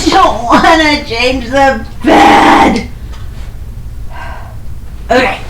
I don't want to change the bed. Okay.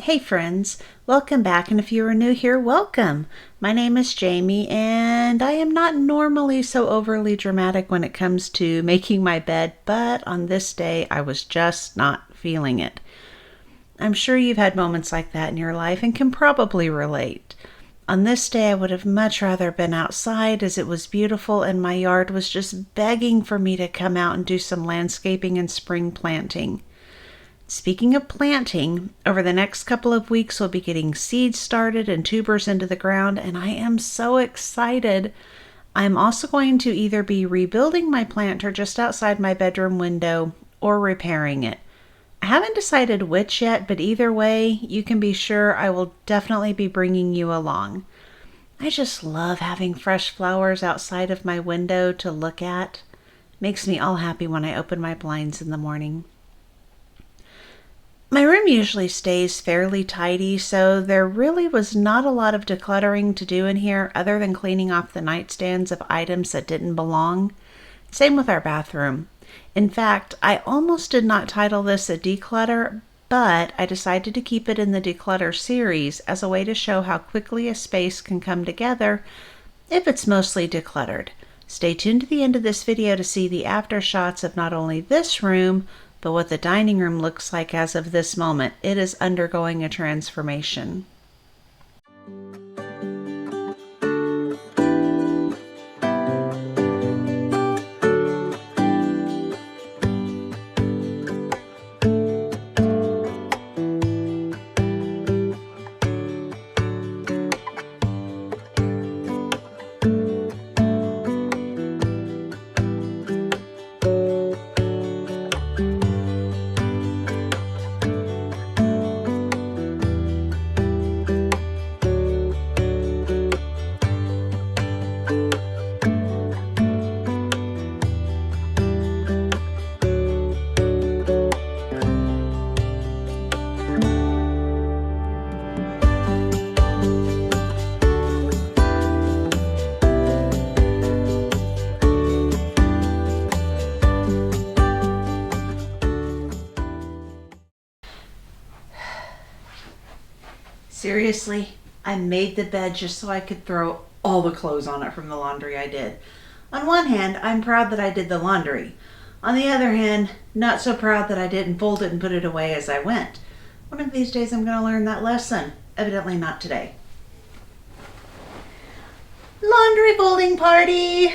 Hey friends, welcome back, and if you are new here, welcome. My name is Jamie, and I am not normally so overly dramatic when it comes to making my bed, but on this day I was just not feeling it. I'm sure you've had moments like that in your life and can probably relate. On this day I would have much rather been outside, as it was beautiful and my yard was just begging for me to come out and do some landscaping and spring planting. Speaking of planting, over the next couple of weeks we'll be getting seeds started and tubers into the ground, and I am so excited. I'm also going to either be rebuilding my planter just outside my bedroom window or repairing it. I haven't decided which yet, but either way, you can be sure I will definitely be bringing you along. I just love having fresh flowers outside of my window to look at. Makes me all happy when I open my blinds in the morning. My room usually stays fairly tidy, so there really was not a lot of decluttering to do in here other than cleaning off the nightstands of items that didn't belong. Same with our bathroom. In fact, I almost did not title this a declutter, but I decided to keep it in the declutter series as a way to show how quickly a space can come together if it's mostly decluttered. Stay tuned to the end of this video to see the after shots of not only this room, but what the dining room looks like as of this moment. It is undergoing a transformation. Seriously, I made the bed just so I could throw all the clothes on it from the laundry I did. On one hand, I'm proud that I did the laundry. On the other hand, not so proud that I didn't fold it and put it away as I went. One of these days I'm going to learn that lesson. Evidently not today. Laundry folding party!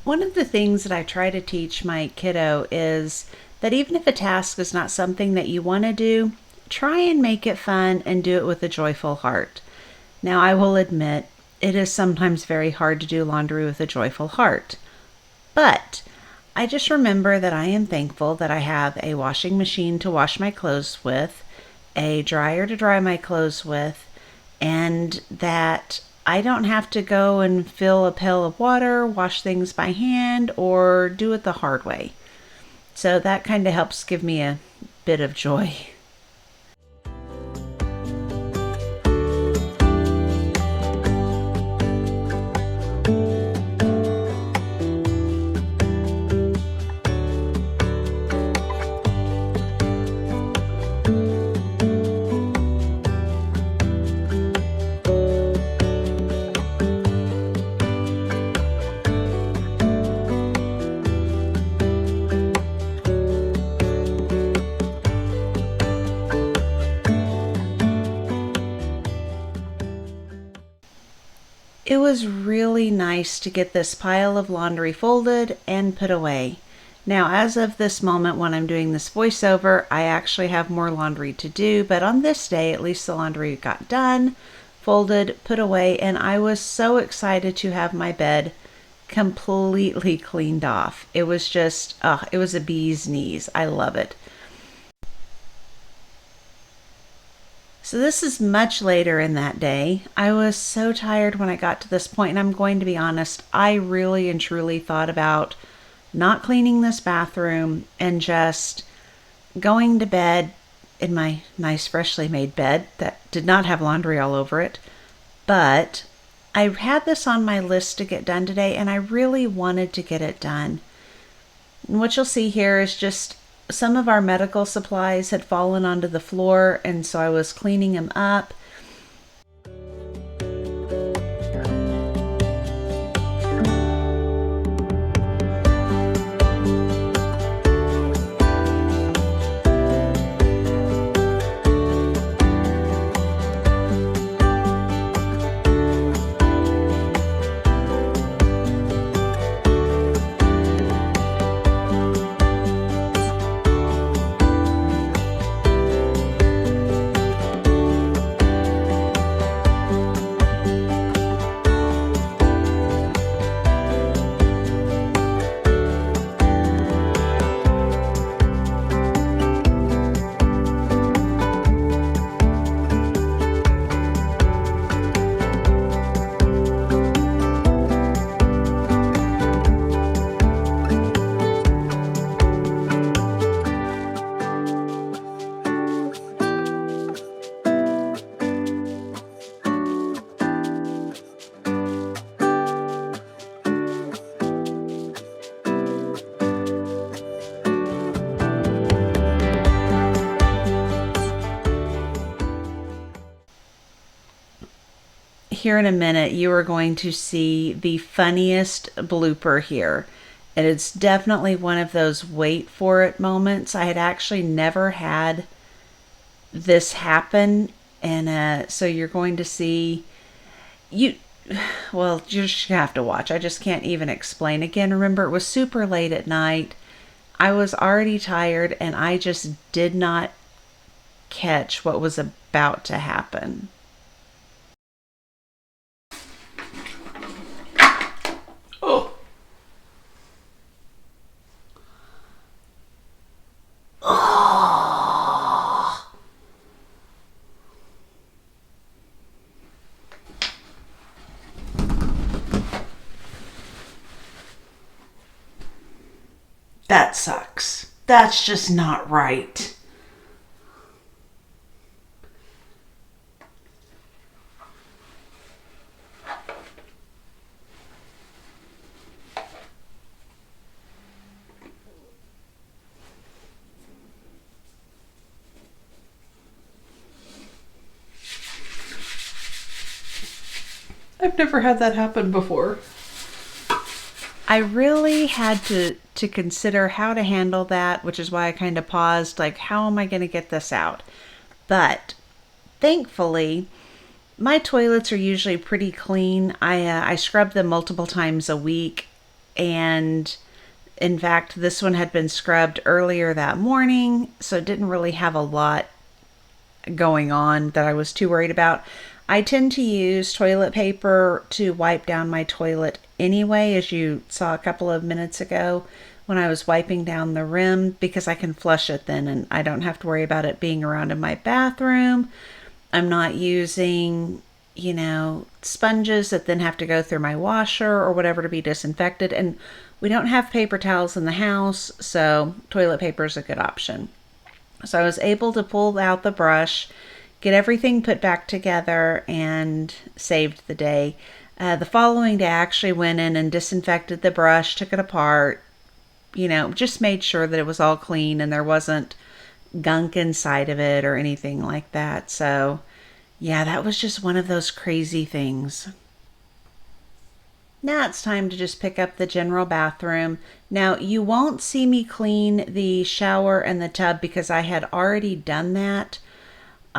One of the things that I try to teach my kiddo is that even if a task is not something that you want to do, try and make it fun and do it with a joyful heart. Now, I will admit, it is sometimes very hard to do laundry with a joyful heart. But I just remember that I am thankful that I have a washing machine to wash my clothes with, a dryer to dry my clothes with, and that I don't have to go and fill a pail of water, wash things by hand, or do it the hard way. So that kind of helps give me a bit of joy. It was really nice to get this pile of laundry folded and put away. Now, as of this moment when I'm doing this voiceover, I actually have more laundry to do, but on this day, at least the laundry got done, folded, put away, and I was so excited to have my bed completely cleaned off. It was just, it was a bee's knees. I love it. So this is much later in that day. I was so tired when I got to this point, and I'm going to be honest, I really and truly thought about not cleaning this bathroom and just going to bed in my nice freshly made bed that did not have laundry all over it, but I had this on my list to get done today and I really wanted to get it done. And what you'll see here is just some of our medical supplies had fallen onto the floor, and so I was cleaning them up. Here in a minute, you are going to see the funniest blooper here. And it's definitely one of those wait for it moments. I had actually never had this happen. And so you're going to see, well, you just have to watch. I just can't even explain. Again, remember, it was super late at night. I was already tired and I just did not catch what was about to happen. Oh. Oh. That sucks. That's just not right. I've never had that happen before. I really had to consider how to handle that, which is why I kind of paused, like, how am I going to get this out? But thankfully, my toilets are usually pretty clean. I scrub them multiple times a week, and in fact, this one had been scrubbed earlier that morning, so it didn't really have a lot going on that I was too worried about. I tend to use toilet paper to wipe down my toilet anyway, as you saw a couple of minutes ago when I was wiping down the rim, because I can flush it then and I don't have to worry about it being around in my bathroom. I'm not using, sponges that then have to go through my washer or whatever to be disinfected. And we don't have paper towels in the house, so toilet paper is a good option. So I was able to pull out the brush, get everything put back together, and saved the day. The following day, I actually went in and disinfected the brush, took it apart, just made sure that it was all clean and there wasn't gunk inside of it or anything like that. So, yeah, that was just one of those crazy things. Now it's time to just pick up the general bathroom. Now, you won't see me clean the shower and the tub because I had already done that.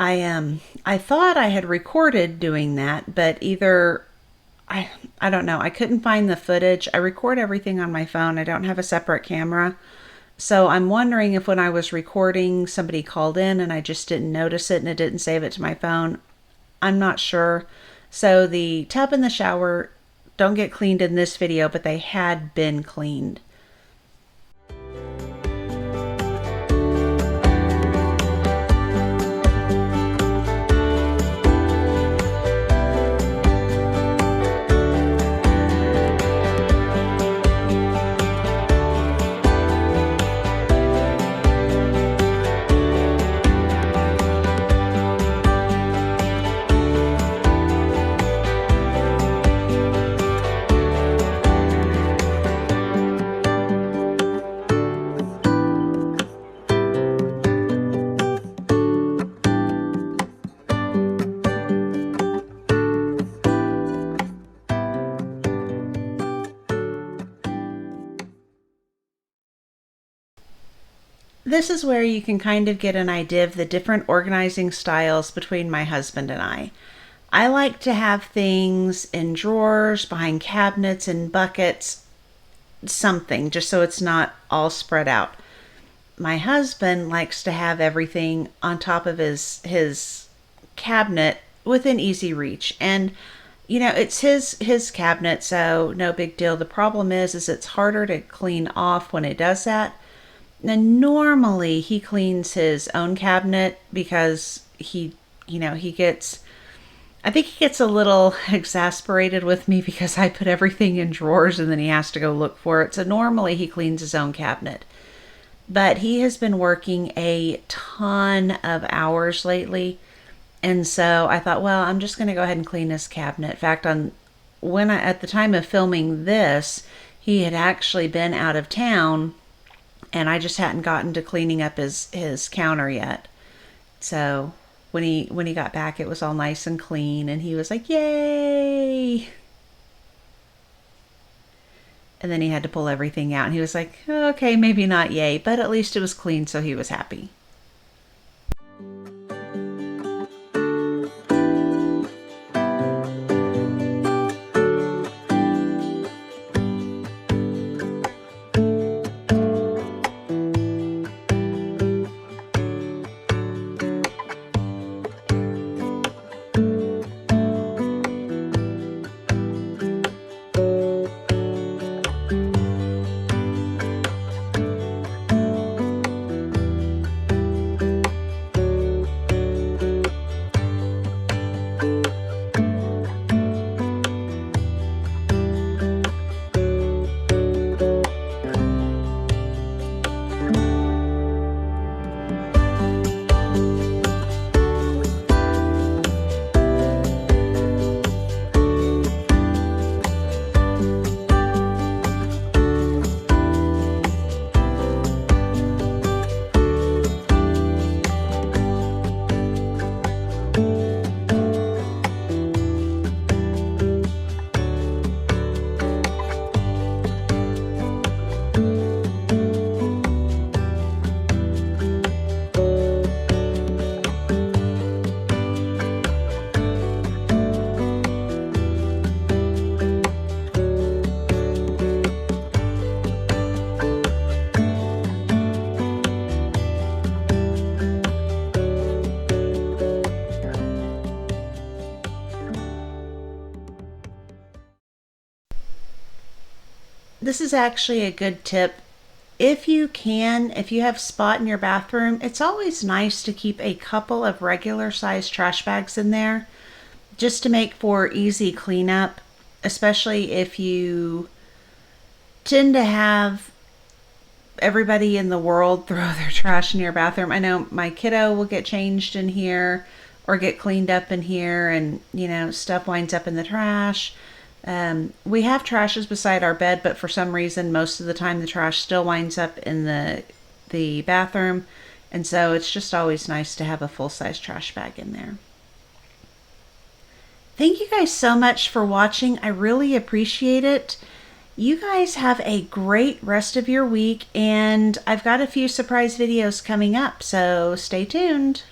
I thought I had recorded doing that, but either I don't know. I couldn't find the footage. I record everything on my phone. I don't have a separate camera. So I'm wondering if when I was recording, somebody called in and I just didn't notice it and it didn't save it to my phone. I'm not sure. So the tub and the shower don't get cleaned in this video, but they had been cleaned. This is where you can kind of get an idea of the different organizing styles between my husband and I. I like to have things in drawers, behind cabinets, in buckets, something, just so it's not all spread out. My husband likes to have everything on top of his cabinet within easy reach. And it's his cabinet, so no big deal. The problem is it's harder to clean off when it does that. And normally he cleans his own cabinet because he gets, I think he gets a little exasperated with me because I put everything in drawers and then he has to go look for it. So normally he cleans his own cabinet. But he has been working a ton of hours lately. And so I thought, well, I'm just going to go ahead and clean his cabinet. In fact, at the time of filming this, he had actually been out of town and I just hadn't gotten to cleaning up his counter yet. So when he got back, it was all nice and clean, and he was like, "Yay!" And then he had to pull everything out, and he was like, "Okay, maybe not yay, but at least it was clean," so he was happy. This is actually a good tip. If you have spot in your bathroom, it's always nice to keep a couple of regular sized trash bags in there just to make for easy cleanup, especially if you tend to have everybody in the world throw their trash in your bathroom. I know my kiddo will get changed in here or get cleaned up in here, and stuff winds up in the trash. We have trashes beside our bed, but for some reason, most of the time, the trash still winds up in the bathroom, and so it's just always nice to have a full size trash bag in there. Thank you guys so much for watching. I really appreciate it. You guys have a great rest of your week, and I've got a few surprise videos coming up, so stay tuned.